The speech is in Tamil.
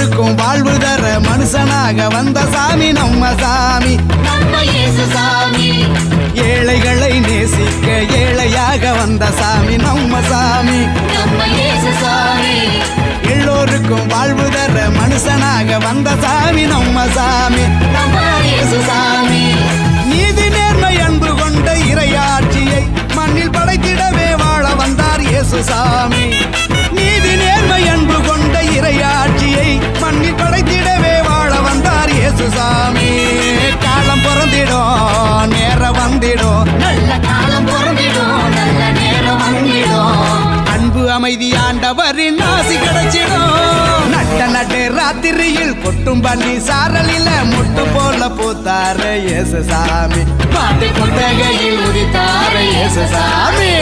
எல்லோருக்கும் வாழ்வு தர மனுஷனாக வந்த சாமி நம்ம சாமி, நம்ம இயேசு சாமி. ஏழைகளை நேசிக்க ஏழையாக வந்த சாமி நம்ம சாமி, நம்ம இயேசு சாமி. எல்லோருக்கும் வாழ்வு தர மனுஷனாக வந்த சாமி நம்ம சாமி, நம்ம இயேசு சாமி. நீதி நேர்மை அன்பு கொண்ட இறையாட்சியை மண்ணில் படைத்திடவே வாழ வந்தார் இயேசு சாமி. நீதி நேர்மை அன்பு கொண்ட இறையாட்சியை மண்ணில் படைத்திடவே வாழ வந்தார் இயேசு சாமி. காலம் பிறந்திடும் நேரம் வந்திடும், நல்ல காலம் பிறந்திடும், நல்ல நேரம் வந்திடும். அன்பு அமைதி ஆண்டவரின் ஆசி கிடைச்சிடும். நட்ட நட்டு ராத்திரியில் கொட்டும் பண்ணி சாரலில முட்டு போல பூத்தாரு இயேசு சாமி, பாட்டு கொட்டகையில் உதித்தார இயேசு சாமி.